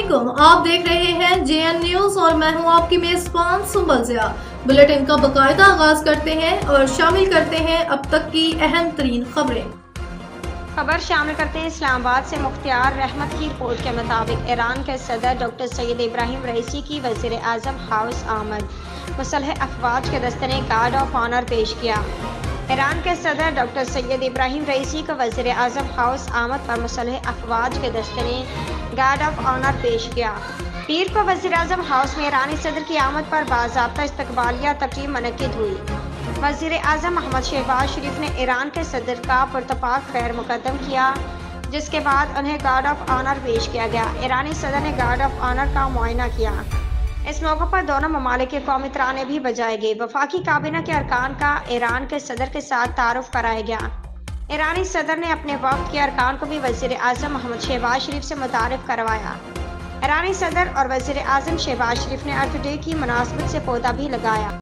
अस्सलामुअलैकुम, आप देख रहे हैं JN न्यूज और मैं हूं आपकी मेजबान सुंबल ज़िया। बुलेटिन का बाकायदा आगाज करते हैं और शामिल करते हैं अब तक की अहम तरीन खबर शामिल करते हैं। इस्लामाबाद से मुख्तियार रहमत की रिपोर्ट के मुताबिक ईरान के सदर डॉक्टर सैयद इब्राहिम रईसी की वज़ीर आज़म हाउस आमद, मुसल्ह अफवाज के दस्ते ने गार्ड ऑफ ऑनर पेश किया। ईरान के सदर डॉक्टर सैयद इब्राहिम रईसी को वज़ीर आज़म हाउस आमद पर मुसल्ह अफवाज के दस्ते ने गार्ड ऑफ ऑनर पेश किया। पीर को वज़ीर आज़म हाउस में ईरानी सदर की आमद पर बाज़ाब्ता इस्तकबालिया तकरीब मुनक्किद हुई। वज़ीर आज़म मोहम्मद शहबाज शरीफ ने ईरान के सदर का पुरतपाक खैर मुकद्दम किया, जिसके बाद उन्हें गार्ड ऑफ ऑनर पेश किया गया। ईरानी सदर ने गार्ड ऑफ ऑनर का मुआयना किया। इस मौके पर दोनों ममालिक के कौमी तराने भी बजाए गए। वफाकी काबीना के अरकान का ईरान के सदर के साथ तारुफ कराया गया। ईरानी सदर ने अपने वक्त के अरकान को भी वज़ीर आज़म मोहम्मद शहबाज शरीफ से मुतारिफ करवाया। ईरानी सदर और वज़ीर आज़म शहबाज शरीफ ने अर्थ डे की मुनासबत से पौधा भी लगाया।